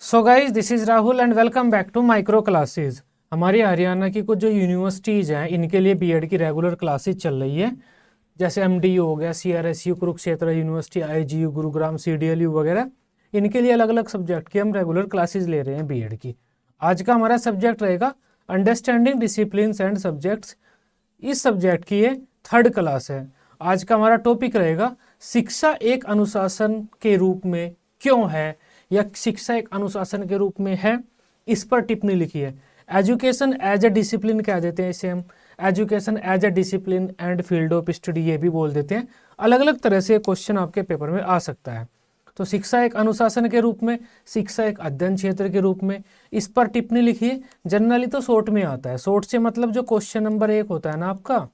So guys this is Rahul and welcome back to micro classes. हमारी हरियाणा की कुछ जो यूनिवर्सिटीज़ हैं इनके लिए बीएड की रेगुलर क्लासेस चल रही है, जैसे एमडीयू हो गया, CRSU Kurukshetra university, IGU Gurugram, CDLU वगैरह। इनके लिए अलग अलग सब्जेक्ट की हम रेगुलर क्लासेस ले रहे हैं बीएड की। आज का हमारा सब्जेक्ट रहेगा अंडरस्टैंडिंग डिसिप्लिन्स एंड सब्जेक्ट्स। इस सब्जेक्ट की ये थर्ड क्लास है। आज का हमारा टॉपिक रहेगा शिक्षा एक अनुशासन के रूप में क्यों है, या शिक्षा एक अनुशासन के रूप में है, इस पर टिप्पणी लिखी है। एजुकेशन एज ए डिसिप्लिन कह देते हैं इसे हम, education as a discipline and field of study ये भी बोल देते हैं। अलग अलग तरह से क्वेश्चन आपके पेपर में आ सकता है। तो शिक्षा एक अनुशासन के रूप में, शिक्षा एक अध्ययन क्षेत्र के रूप में, इस पर टिप्पणी लिखिए। जनरली तो शॉर्ट में आता है। शॉर्ट से मतलब जो क्वेश्चन नंबर 1 होता है ना आपका,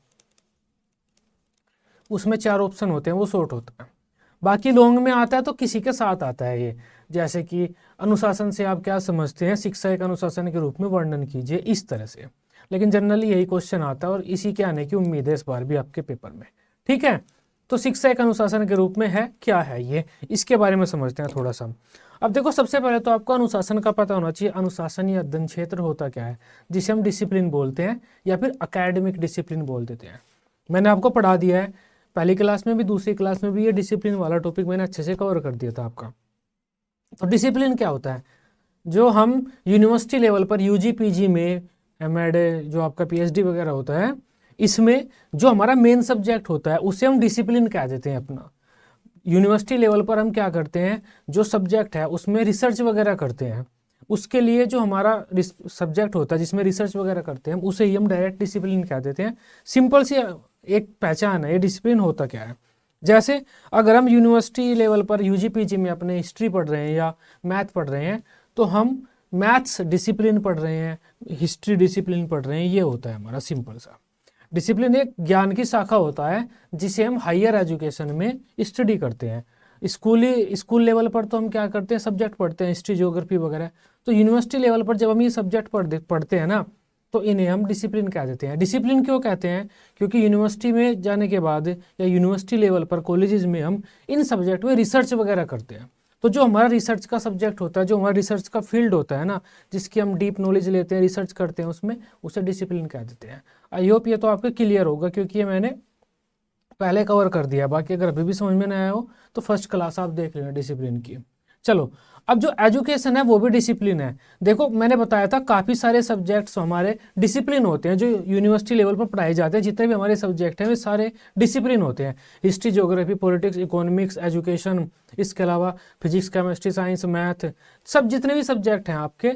उसमें 4 ऑप्शन होते हैं, वो शॉर्ट होता है। बाकी लॉन्ग में आता है तो किसी के साथ आता है ये, जैसे कि अनुशासन से आप क्या समझते हैं, शिक्षा एक अनुशासन के रूप में वर्णन कीजिए, इस तरह से। लेकिन जनरली यही क्वेश्चन आता है और इसी के आने की उम्मीद है इस बार भी आपके पेपर में। ठीक है, तो शिक्षा एक अनुशासन के रूप में है, क्या है ये, इसके बारे में समझते हैं थोड़ा सा। अब देखो, सबसे पहले तो आपको अनुशासन का पता होना चाहिए। अनुशासन या अध्ययन क्षेत्र होता क्या है, जिसे हम डिसिप्लिन बोलते हैं या फिर अकेडमिक डिसिप्लिन बोल देते हैं। मैंने आपको पढ़ा दिया है पहली क्लास में भी, दूसरी क्लास में भी, ये डिसिप्लिन वाला टॉपिक मैंने अच्छे से कवर कर दिया था आपका। तो डिसिप्लिन क्या होता है, जो हम यूनिवर्सिटी लेवल पर यूजी पीजी में, एमएड जो आपका पीएचडी वगैरह होता है, इसमें जो हमारा मेन सब्जेक्ट होता है उसे हम डिसिप्लिन कह देते हैं अपना। यूनिवर्सिटी लेवल पर हम क्या करते हैं, जो सब्जेक्ट है उसमें रिसर्च वगैरह करते हैं, उसके लिए जो हमारा सब्जेक्ट होता है जिसमें रिसर्च वगैरह करते हैं उसे ही हम डायरेक्ट डिसिप्लिन कह देते हैं। सिंपल सी एक पहचान है, ये डिसिप्लिन होता क्या है। जैसे अगर हम यूनिवर्सिटी लेवल पर यूजी पीजी में अपने हिस्ट्री पढ़ रहे हैं या मैथ पढ़ रहे हैं, तो हम मैथ्स डिसिप्लिन पढ़ रहे हैं, हिस्ट्री डिसिप्लिन पढ़ रहे हैं, ये होता है हमारा सिंपल सा। डिसिप्लिन एक ज्ञान की शाखा होता है जिसे हम हायर एजुकेशन में स्टडी करते हैं। स्कूल लेवल पर तो हम क्या करते हैं, सब्जेक्ट पढ़ते हैं, हिस्ट्री ज्योग्राफी वगैरह। तो यूनिवर्सिटी लेवल पर जब हम ये सब्जेक्ट पढ़ते हैं ना, तो इन्हें हम डिसिप्लिन कह देते हैं। डिसिप्लिन क्यों कहते हैं, क्योंकि यूनिवर्सिटी में जाने के बाद या यूनिवर्सिटी लेवल पर कॉलेजेस में हम इन सब्जेक्ट में रिसर्च वगैरह करते हैं। तो जो हमारा रिसर्च का सब्जेक्ट होता है, जो हमारा रिसर्च का फील्ड होता है ना, जिसकी हम डीप नॉलेज लेते हैं, रिसर्च करते हैं उसमें, उसे डिसिप्लिन कह देते हैं। आई होप ये तो आपको क्लियर होगा, क्योंकि ये मैंने पहले कवर कर दिया। बाकी अगर अभी भी समझ में नहीं आया हो तो फर्स्ट क्लास आप देख लेना डिसिप्लिन की। चलो, अब जो एजुकेशन है वो भी डिसिप्लिन है। देखो, मैंने बताया था काफ़ी सारे सब्जेक्ट्स हमारे डिसिप्लिन होते हैं जो यूनिवर्सिटी लेवल पर पढ़ाए जाते हैं। जितने भी हमारे सब्जेक्ट हैं वे सारे डिसिप्लिन होते हैं। History, geography, politics, economics, education, इसके अलावा फिजिक्स, केमिस्ट्री, साइंस, मैथ, सब जितने भी सब्जेक्ट हैं आपके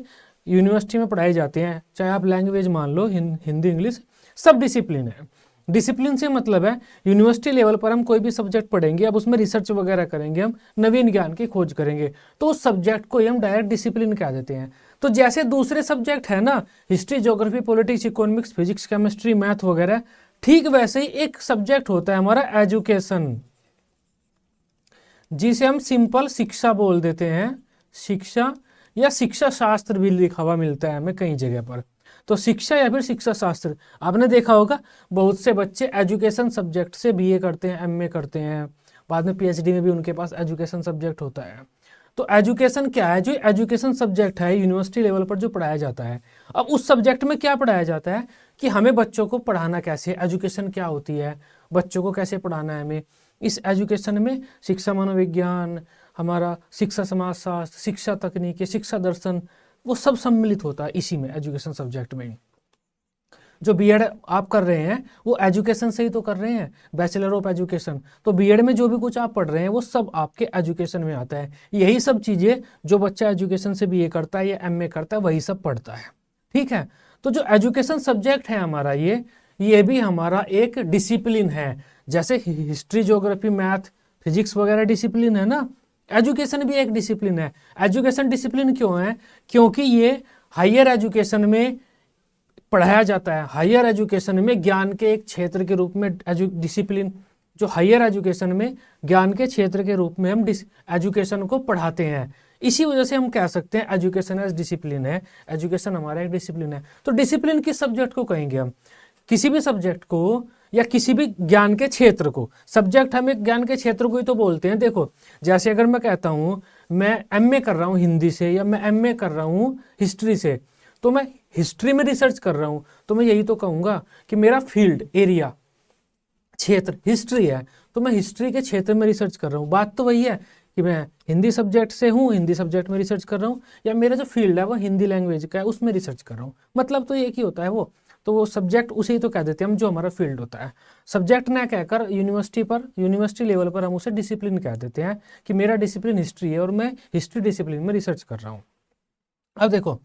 यूनिवर्सिटी में पढ़ाए जाते हैं, चाहे आप लैंग्वेज मान लो हिंदी, इंग्लिश, सब डिसिप्लिन है। डिसिप्लिन से मतलब है यूनिवर्सिटी लेवल पर हम कोई भी सब्जेक्ट पढ़ेंगे, अब उसमें रिसर्च वगैरह करेंगे, हम नवीन ज्ञान की खोज करेंगे, तो उस सब्जेक्ट को हम डायरेक्ट डिसिप्लिन कह देते हैं। तो जैसे दूसरे सब्जेक्ट है ना, history, geography, politics, economics, physics, chemistry, math वगैरह, ठीक वैसे ही एक सब्जेक्ट होता है हमारा एजुकेशन, जिसे हम सिंपल शिक्षा बोल देते हैं। शिक्षा या शिक्षा शास्त्र भी लिखा हुआ मिलता है हमें कई जगह पर। तो शिक्षा या फिर शिक्षा शास्त्र, आपने देखा होगा बहुत से बच्चे एजुकेशन सब्जेक्ट से बीए करते हैं, एमए करते हैं, बाद में पीएचडी में भी उनके पास एजुकेशन सब्जेक्ट होता है। तो एजुकेशन क्या है, जो एजुकेशन सब्जेक्ट है यूनिवर्सिटी लेवल पर जो पढ़ाया जाता है, अब उस सब्जेक्ट में क्या पढ़ाया जाता है कि हमें बच्चों को पढ़ाना कैसे, एजुकेशन क्या होती है, बच्चों को कैसे पढ़ाना है हमें। इस एजुकेशन में शिक्षा मनोविज्ञान, हमारा शिक्षा समाजशास्त्र, शिक्षा तकनीकी, शिक्षा दर्शन, वो सब सम्मिलित होता है इसी में, एजुकेशन सब्जेक्ट में। जो बीएड आप कर रहे हैं वो एजुकेशन से ही तो कर रहे हैं, बैचलर ऑफ एजुकेशन। तो बीएड में जो भी कुछ आप पढ़ रहे हैं वो सब आपके एजुकेशन में आता है। यही सब चीज़ें जो बच्चा एजुकेशन से बीए करता है या एमए करता है वही सब पढ़ता है। ठीक है, तो जो एजुकेशन सब्जेक्ट है हमारा, ये भी हमारा एक डिसिप्लिन है। जैसे हिस्ट्री, ज्योग्राफी, मैथ, फिजिक्स वगैरह डिसिप्लिन है ना, एजुकेशन भी एक डिसिप्लिन है। एजुकेशन डिसिप्लिन क्यों है, क्योंकि ये हायर एजुकेशन में पढ़ाया जाता है। हायर एजुकेशन में ज्ञान के एक क्षेत्र के रूप में डिसिप्लिन, जो हायर एजुकेशन में ज्ञान के क्षेत्र के रूप में हम एजुकेशन को पढ़ाते हैं। इसी वजह से हम कह सकते हैं एजुकेशन एज डिसिप्लिन है, एजुकेशन हमारा एक डिसिप्लिन है। तो डिसिप्लिन किस सब्जेक्ट को कहेंगे हम, किसी भी सब्जेक्ट को या किसी भी ज्ञान के क्षेत्र को। सब्जेक्ट हम एक ज्ञान के क्षेत्र को ही तो बोलते हैं। देखो, जैसे अगर मैं कहता हूँ मैं एमए कर रहा हूँ हिंदी से या मैं एमए कर रहा हूँ हिस्ट्री से, तो मैं हिस्ट्री में रिसर्च कर रहा हूँ, तो मैं यही तो कहूँगा कि मेरा फील्ड एरिया क्षेत्र हिस्ट्री है, तो मैं हिस्ट्री के क्षेत्र में रिसर्च कर रहा हूँ। बात तो वही है कि मैं हिंदी सब्जेक्ट से हूँ, हिंदी सब्जेक्ट में रिसर्च कर रहा हूँ, या मेरा जो फील्ड है वो हिंदी लैंग्वेज का है उसमें रिसर्च कर रहा हूँ, मतलब तो एक ही होता है वो। तो वो सब्जेक्ट उसे ही तो कह देते हैं हम, जो हमारा फील्ड होता है। सब्जेक्ट ना कहकर यूनिवर्सिटी लेवल पर हम उसे डिसिप्लिन कह देते हैं कि मेरा डिसिप्लिन हिस्ट्री है और मैं हिस्ट्री डिसिप्लिन में रिसर्च कर रहा हूँ। अब देखो,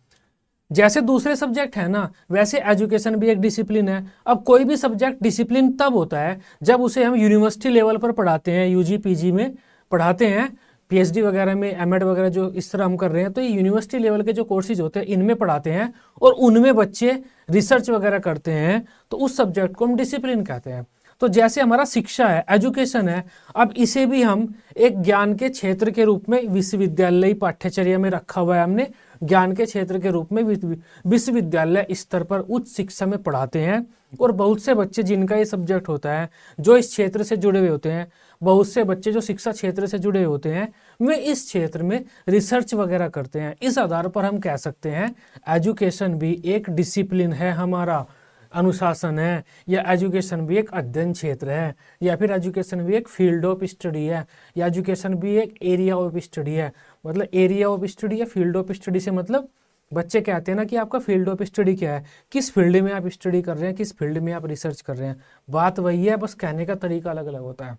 जैसे दूसरे सब्जेक्ट है ना, वैसे एजुकेशन भी एक डिसिप्लिन है। अब कोई भी सब्जेक्ट डिसिप्लिन तब होता है जब उसे हम यूनिवर्सिटी लेवल पर पढ़ाते हैं, यूजी पीजी में पढ़ाते हैं, पीएचडी वगैरह में, एमएड वगैरह जो इस तरह हम कर रहे हैं, तो ये यूनिवर्सिटी लेवल के जो कोर्सेज होते हैं इनमें पढ़ाते हैं और उनमें बच्चे रिसर्च वगैरह करते हैं, तो उस सब्जेक्ट को हम डिसिप्लिन कहते हैं। तो जैसे हमारा शिक्षा है, एजुकेशन है, अब इसे भी हम एक ज्ञान के क्षेत्र के रूप में विश्वविद्यालय पाठ्यचर्या में रखा हुआ है हमने, ज्ञान के क्षेत्र के रूप में विश्वविद्यालय स्तर पर उच्च शिक्षा में पढ़ाते हैं। और बहुत से बच्चे जिनका ये सब्जेक्ट होता है, जो इस क्षेत्र से जुड़े हुए होते हैं, बहुत से बच्चे जो शिक्षा क्षेत्र से जुड़े होते हैं, वे इस क्षेत्र में रिसर्च वगैरह करते हैं। इस आधार पर हम कह सकते हैं एजुकेशन भी एक डिसिप्लिन है हमारा, अनुशासन है, या एजुकेशन भी एक अध्ययन क्षेत्र है, या फिर एजुकेशन भी एक फील्ड ऑफ स्टडी है, या एजुकेशन भी एक एरिया ऑफ स्टडी है। मतलब एरिया ऑफ स्टडी या फील्ड ऑफ स्टडी से मतलब बच्चे कहते हैं ना कि आपका फील्ड ऑफ स्टडी क्या है, किस फील्ड में आप स्टडी कर रहे हैं, किस फील्ड में आप रिसर्च कर रहे हैं। बात वही है, बस कहने का तरीका अलग अलग होता है।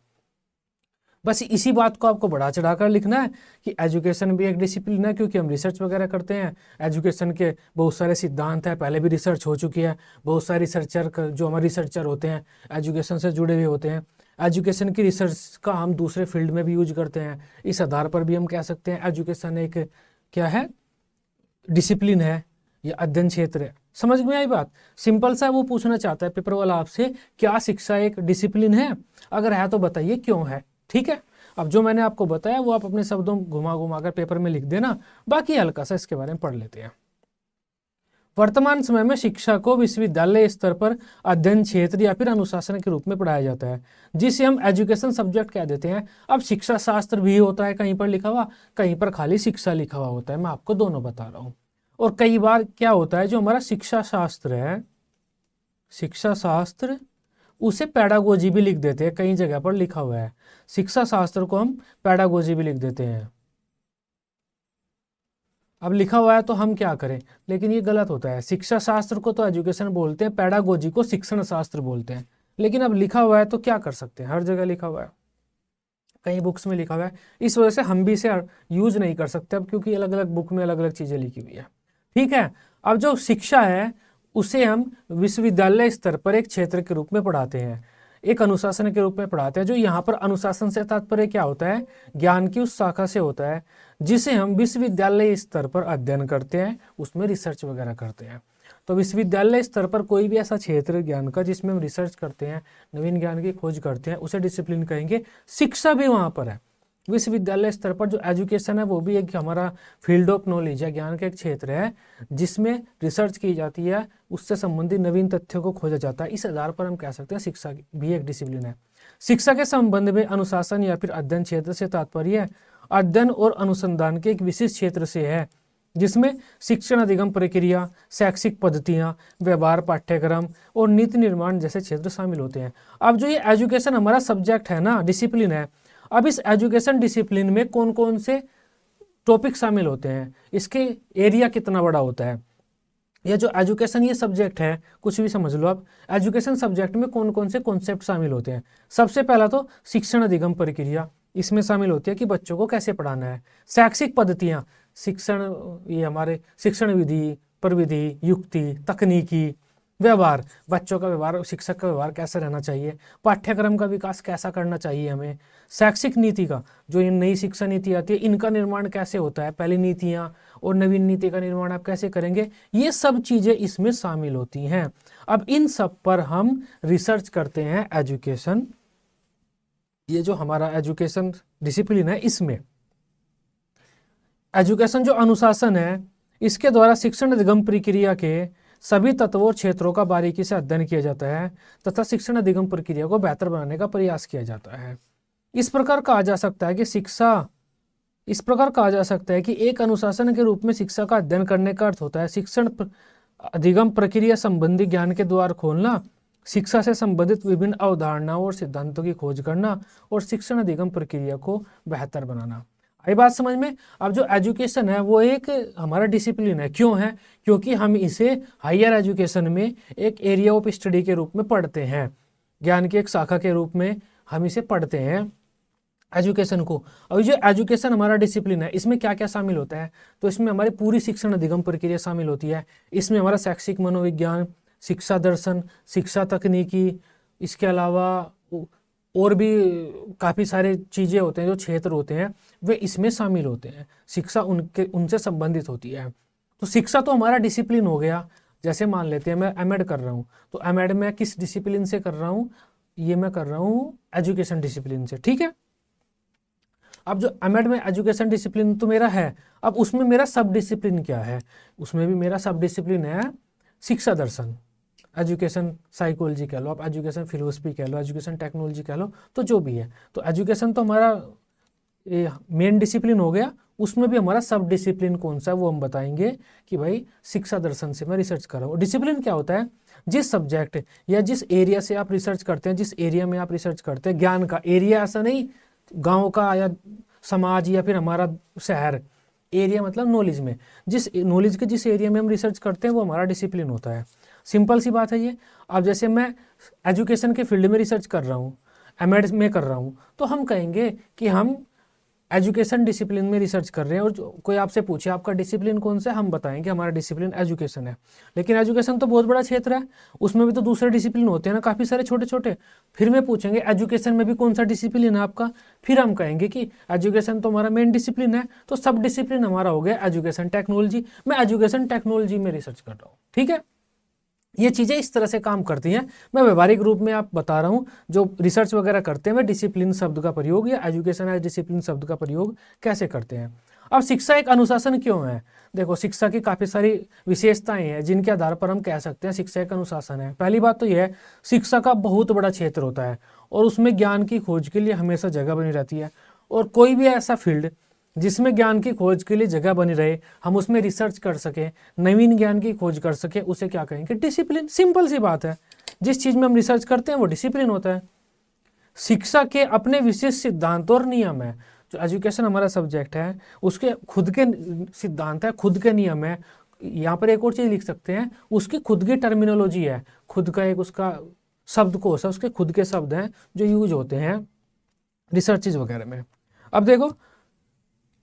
बस इसी बात को आपको बढ़ा चढ़ाकर लिखना है कि एजुकेशन भी एक डिसिप्लिन है, क्योंकि हम रिसर्च वगैरह करते हैं। एजुकेशन के बहुत सारे सिद्धांत हैं, पहले भी रिसर्च हो चुकी है। बहुत सारे रिसर्चर जो हमारे रिसर्चर होते हैं एजुकेशन से जुड़े हुए होते हैं। एजुकेशन की रिसर्च का हम दूसरे फील्ड में भी यूज करते हैं। इस आधार पर भी हम कह सकते हैं एजुकेशन एक क्या है, डिसिप्लिन है या अध्ययन क्षेत्र है। समझ में आई बात? सिंपल सा वो पूछना चाहता है पेपर वाला आपसे, क्या शिक्षा एक डिसिप्लिन है? अगर है तो बताइए क्यों है। ठीक है, अब जो मैंने आपको बताया वो आप अपने शब्दों घुमा घुमा कर पेपर में लिख देना, बाकी हल्का सा इसके बारे में पढ़ लेते हैं। वर्तमान समय में शिक्षा को विश्वविद्यालय स्तर पर अध्ययन क्षेत्र या फिर अनुशासन के रूप में पढ़ाया जाता है, जिसे हम एजुकेशन सब्जेक्ट कह देते हैं। अब शिक्षा शास्त्र भी होता है कहीं पर लिखा हुआ, कहीं पर खाली शिक्षा लिखा हुआ होता है। मैं आपको दोनों बता रहा हूँ। और कई बार क्या होता है, जो हमारा शिक्षा शास्त्र है, शिक्षा शास्त्र, उसे पैडागोजी भी लिख देते हैं। कई जगह पर लिखा हुआ है शिक्षा शास्त्र को हम पैडागोजी भी लिख देते हैं। अब लिखा हुआ है तो हम क्या करें, लेकिन ये गलत होता है। शिक्षा शास्त्र को तो एजुकेशन बोलते हैं, पैडागोजी को शिक्षण शास्त्र बोलते हैं। लेकिन अब लिखा हुआ है तो क्या कर सकते हैं, हर जगह लिखा हुआ है, कई बुक्स में लिखा हुआ है, इस वजह से हम भी इसे यूज नहीं कर सकते अब, क्योंकि अलग अलग बुक में अलग अलग चीजें लिखी हुई है। ठीक है, अब जो शिक्षा है उसे हम विश्वविद्यालय स्तर पर एक क्षेत्र के रूप में पढ़ाते हैं, एक अनुशासन के रूप में पढ़ाते हैं। जो यहाँ पर अनुशासन से तात्पर्य क्या होता है, ज्ञान की उस शाखा से होता है जिसे हम विश्वविद्यालय स्तर पर अध्ययन करते हैं, उसमें रिसर्च वगैरह करते हैं। तो विश्वविद्यालय स्तर पर कोई भी ऐसा क्षेत्र ज्ञान का जिसमें हम रिसर्च करते हैं, नवीन ज्ञान की खोज करते हैं, उसे डिसिप्लिन कहेंगे। शिक्षा भी वहाँ पर है। विश्वविद्यालय स्तर पर जो एजुकेशन है वो भी एक हमारा फील्ड ऑफ नॉलेज है, ज्ञान का एक क्षेत्र है जिसमें रिसर्च की जाती है, उससे संबंधित नवीन तथ्यों को खोजा जाता है। इस आधार पर हम कह सकते हैं शिक्षा भी एक डिसिप्लिन है। शिक्षा के संबंध में अनुशासन या फिर अध्ययन क्षेत्र से तात्पर्य अध्ययन और अनुसंधान के एक विशिष्ट क्षेत्र से है, जिसमें शिक्षण अधिगम प्रक्रिया, शैक्षिक पद्धतियां, व्यवहार, पाठ्यक्रम और नीति निर्माण जैसे क्षेत्र शामिल होते हैं। अब जो ये एजुकेशन हमारा सब्जेक्ट है ना, डिसिप्लिन है, अब इस एजुकेशन डिसिप्लिन में कौन कौन से टॉपिक शामिल होते हैं, इसके एरिया कितना बड़ा होता है, या जो एजुकेशन ये सब्जेक्ट है, कुछ भी समझ लो आप, एजुकेशन सब्जेक्ट में कौन कौन से कॉन्सेप्ट शामिल होते हैं। सबसे पहला तो शिक्षण अधिगम प्रक्रिया, इसमें शामिल होती है कि बच्चों को कैसे पढ़ाना है। शैक्षिक पद्धतियाँ, शिक्षण, ये हमारे शिक्षण विधि, प्रविधि, युक्ति, तकनीकी, व्यवहार, बच्चों का व्यवहार, शिक्षक का व्यवहार कैसा रहना चाहिए, पाठ्यक्रम का विकास कैसा करना चाहिए हमें, शैक्षिक नीति का, जो ये नई शिक्षा नीति आती है इनका निर्माण कैसे होता है, पहली नीतियाँ और नवीन नीति का निर्माण आप कैसे करेंगे, ये सब चीज़ें इसमें शामिल होती हैं। अब इन सब पर हम रिसर्च करते हैं एजुकेशन, ये जो हमारा एजुकेशन डिसिप्लिन है, इसमें एजुकेशन जो अनुशासन है, इसके द्वारा शिक्षण अधिगम प्रक्रिया के सभी तत्वों और क्षेत्रों का बारीकी से अध्ययन किया जाता है तथा शिक्षण अधिगम प्रक्रिया को बेहतर बनाने का प्रयास किया जाता है। इस प्रकार कहा जा सकता है कि शिक्षा इस प्रकार कहा जा सकता है कि एक अनुशासन के रूप में शिक्षा का अध्ययन करने का अर्थ होता है शिक्षण अधिगम प्रक्रिया संबंधी ज्ञान के द्वार खोलना, शिक्षा से संबंधित विभिन्न अवधारणाओं और सिद्धांतों की खोज करना और शिक्षण अधिगम प्रक्रिया को बेहतर बनाना। आई बात समझ में? अब जो एजुकेशन है वो एक हमारा डिसिप्लिन है। क्यों है? क्योंकि हम इसे हायर एजुकेशन में एक एरिया ऑफ स्टडी के रूप में पढ़ते हैं, ज्ञान की एक शाखा के रूप में हम इसे पढ़ते हैं एजुकेशन को। और जो एजुकेशन हमारा डिसिप्लिन है इसमें क्या क्या शामिल होता है? तो इसमें हमारी पूरी शिक्षण अधिगम प्रक्रिया शामिल होती है। इसमें हमारा शैक्षिक मनोविज्ञान, शिक्षा दर्शन, शिक्षा तकनीकी, इसके अलावा और भी काफ़ी सारे चीज़ें होते हैं, जो क्षेत्र होते हैं वे इसमें शामिल होते हैं। शिक्षा उनसे संबंधित होती है। तो शिक्षा तो हमारा डिसिप्लिन हो गया। जैसे मान लेते हैं मैं एमएड कर रहा हूँ, तो एमएड में किस डिसिप्लिन से कर रहा हूँ? ये मैं कर रहा हूँ एजुकेशन डिसिप्लिन से, ठीक है। अब जो एमएड में एजुकेशन डिसिप्लिन तो मेरा है, अब उसमें मेरा सब डिसिप्लिन क्या है? उसमें भी मेरा सब डिसिप्लिन है शिक्षा दर्शन, एजुकेशन साइकोलॉजी कह लो आप, एजुकेशन फिलोसफी कह लो, एजुकेशन टेक्नोलॉजी कह लो, तो जो भी है। तो एजुकेशन तो हमारा मेन डिसिप्लिन हो गया। उसमें भी हमारा सब डिसिप्लिन कौन सा है वो हम बताएंगे कि भाई शिक्षा दर्शन से मैं रिसर्च कर रहा हूँ। डिसिप्लिन क्या होता है? जिस सब्जेक्ट या जिस एरिया से आप रिसर्च करते हैं, जिस एरिया में आप रिसर्च करते हैं, ज्ञान का एरिया ऐसा नहीं गांव का या समाज या फिर हमारा शहर, एरिया मतलब नॉलेज में, जिस नॉलेज के जिस एरिया में हम रिसर्च करते हैं वो हमारा डिसिप्लिन होता है। सिंपल सी बात है ये। अब जैसे मैं एजुकेशन के फील्ड में रिसर्च कर रहा हूँ, एमएड में कर रहा हूँ, तो हम कहेंगे कि हम एजुकेशन डिसिप्लिन में रिसर्च कर रहे हैं। और कोई आपसे पूछे आपका डिसिप्लिन कौन सा है, हम बताएंगे हमारा डिसिप्लिन एजुकेशन है। लेकिन एजुकेशन तो बहुत बड़ा क्षेत्र है, उसमें भी तो दूसरे डिसिप्लिन होते हैं ना, काफ़ी सारे छोटे छोटे। फिर मैं पूछेंगे एजुकेशन में भी कौन सा डिसिप्लिन है आपका, फिर हम कहेंगे कि एजुकेशन तो हमारा मेन डिसिप्लिन है। तो सब डिसिप्लिन हमारा हो गया एजुकेशन टेक्नोलॉजी। मैं एजुकेशन टेक्नोलॉजी में रिसर्च कर रहा हूँ, ठीक है। ये चीज़ें इस तरह से काम करती हैं। मैं व्यवहारिक रूप में आप बता रहा हूँ, जो रिसर्च वगैरह करते हैं वे डिसिप्लिन शब्द का प्रयोग या एजुकेशन एज डिसिप्लिन शब्द का प्रयोग कैसे करते हैं। अब शिक्षा एक अनुशासन क्यों है? देखो, शिक्षा की काफ़ी सारी विशेषताएं हैं जिनके आधार पर हम कह सकते हैं शिक्षा एक अनुशासन है। पहली बात तो यह है, शिक्षा का बहुत बड़ा क्षेत्र होता है और उसमें ज्ञान की खोज के लिए हमेशा जगह बनी रहती है। और कोई भी ऐसा फील्ड जिसमें ज्ञान की खोज के लिए जगह बनी रहे, हम उसमें रिसर्च कर सके, नवीन ज्ञान की खोज कर सके, उसे क्या कहेंगे? डिसिप्लिन। सिंपल सी बात है, जिस चीज़ में हम रिसर्च करते हैं वो डिसिप्लिन होता है। शिक्षा के अपने विशेष सिद्धांत और नियम है। जो एजुकेशन हमारा सब्जेक्ट है उसके खुद के सिद्धांत है, खुद के नियम है। यहाँ पर एक और चीज़ लिख सकते हैं, उसकी खुद की टर्मिनोलॉजी है, खुद का एक उसका शब्दकोश है, उसके खुद के शब्द हैं जो यूज होते हैं रिसर्चेज वगैरह में। अब देखो,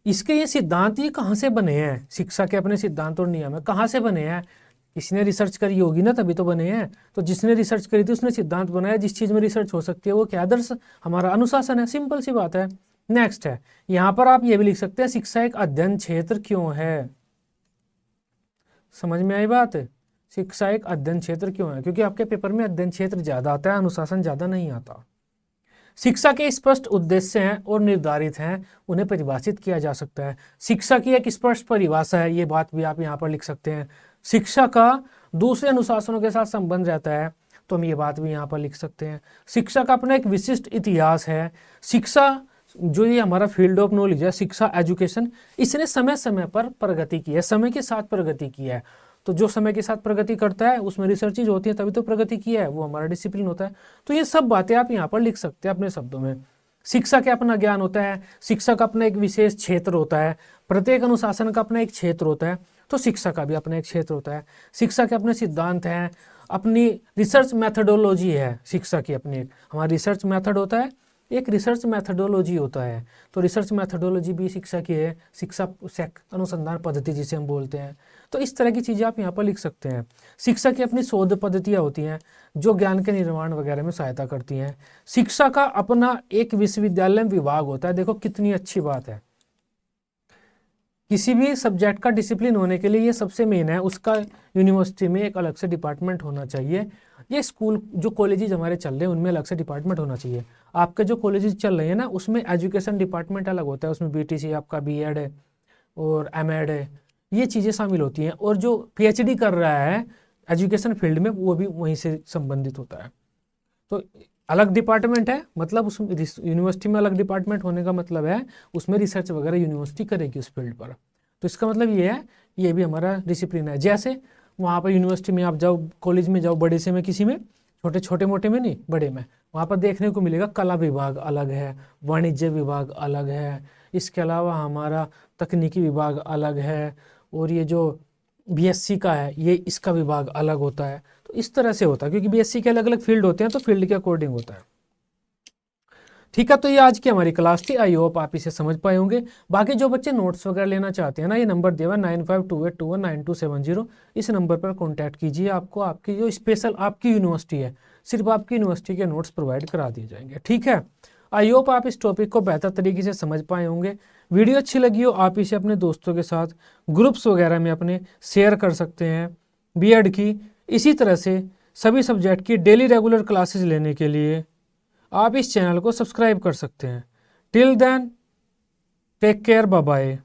इसके ये सिद्धांत ये कहाँ से बने हैं? शिक्षा के अपने सिद्धांत और नियम है, कहाँ से बने हैं? किसी ने रिसर्च करी होगी ना, तभी तो बने हैं। तो जिसने रिसर्च करी थी उसने सिद्धांत बनाया। जिस चीज़ में रिसर्च हो सकती है वो क्या? आदर्श हमारा अनुशासन है। सिंपल सी बात है। नेक्स्ट है, यहाँ पर आप ये भी लिख सकते हैं, शिक्षा एक अध्ययन क्षेत्र क्यों है? समझ में आई बात? शिक्षा एक अध्ययन क्षेत्र क्यों है? क्योंकि आपके पेपर में अध्ययन क्षेत्र ज़्यादा आता है, अनुशासन ज़्यादा नहीं आता। शिक्षा के स्पष्ट उद्देश्य हैं और निर्धारित हैं, उन्हें परिभाषित किया जा सकता है। शिक्षा की एक स्पष्ट परिभाषा है, ये बात भी आप यहाँ पर लिख सकते हैं। शिक्षा का दूसरे अनुशासनों के साथ संबंध रहता है, तो हम ये बात भी यहाँ पर लिख सकते हैं। शिक्षा का अपना एक विशिष्ट इतिहास है। शिक्षा जो ये हमारा फील्ड ऑफ नॉलेज है, शिक्षा एजुकेशन, इसने समय समय पर प्रगति की है, समय के साथ प्रगति की है। तो जो समय के साथ प्रगति करता है उसमें रिसर्चेज होती है, तभी तो प्रगति की है, वो हमारा डिसिप्लिन होता है। तो ये सब बातें आप यहाँ पर लिख सकते हैं अपने शब्दों में। शिक्षा का अपना ज्ञान होता है, शिक्षा का अपना एक विशेष क्षेत्र होता है, प्रत्येक अनुशासन का अपना एक क्षेत्र होता है, तो शिक्षा का भी अपना एक क्षेत्र होता है। शिक्षा के अपने सिद्धांत हैं, अपनी रिसर्च मैथडोलॉजी है। शिक्षा की अपनी एक हमारा रिसर्च मैथड होता है, एक रिसर्च मैथडोलॉजी होता है। तो रिसर्च मैथडोलॉजी भी शिक्षा की है, शिक्षा अनुसंधान पद्धति जिसे हम बोलते हैं। तो इस तरह की चीज़ें आप यहाँ पर लिख सकते हैं। शिक्षा की अपनी शोध पद्धतियाँ होती हैं जो ज्ञान के निर्माण वगैरह में सहायता करती हैं। शिक्षा का अपना एक विश्वविद्यालय में विभाग होता है। देखो कितनी अच्छी बात है, किसी भी सब्जेक्ट का डिसिप्लिन होने के लिए ये सबसे मेन है, उसका यूनिवर्सिटी में एक अलग से डिपार्टमेंट होना चाहिए। ये स्कूल जो कॉलेजेज हमारे चल रहे हैं उनमें अलग से डिपार्टमेंट होना चाहिए। आपके जो कॉलेजेज चल रहे हैं ना उसमें एजुकेशन डिपार्टमेंट अलग होता है, उसमें बीटीसी आपका बीएड है और एमएड है, ये चीज़ें शामिल होती हैं। और जो पीएचडी कर रहा है एजुकेशन फील्ड में वो भी वहीं से संबंधित होता है। तो अलग डिपार्टमेंट है, मतलब उस यूनिवर्सिटी में अलग डिपार्टमेंट होने का मतलब है उसमें रिसर्च वगैरह यूनिवर्सिटी करेगी उस फील्ड पर। तो इसका मतलब ये है, ये भी हमारा डिसिप्लिन है। जैसे वहाँ पर यूनिवर्सिटी में आप जाओ, कॉलेज में जाओ, बड़े से में किसी में, छोटे छोटे मोटे में नहीं, बड़े में, वहाँ पर देखने को मिलेगा कला विभाग अलग है, वाणिज्य विभाग अलग है, इसके अलावा हमारा तकनीकी विभाग अलग है, और ये जो बीएससी का है ये इसका विभाग अलग होता है। तो इस तरह से होता है, क्योंकि बीएससी के अलग अलग फील्ड होते हैं, तो फील्ड के अकॉर्डिंग होता है। ठीक है, तो ये आज की हमारी क्लास थी, आई होप आप इसे समझ पाए होंगे। बाकी जो बच्चे नोट्स वगैरह लेना चाहते हैं ना, ये नंबर दिया हुआ 9528219270, इस नंबर पर कॉन्टैक्ट कीजिए। आपको आपकी जो स्पेशल आपकी यूनिवर्सिटी है, सिर्फ आपकी यूनिवर्सिटी के नोट्स प्रोवाइड करा दिए जाएंगे। ठीक है, आई होप आप इस टॉपिक को बेहतर तरीके से समझ पाए होंगे। वीडियो अच्छी लगी हो, आप इसे अपने दोस्तों के साथ ग्रुप्स वगैरह में अपने शेयर कर सकते हैं। बीएड की इसी तरह से सभी सब्जेक्ट की डेली रेगुलर क्लासेस लेने के लिए आप इस चैनल को सब्सक्राइब कर सकते हैं। Till then, take care, bye bye.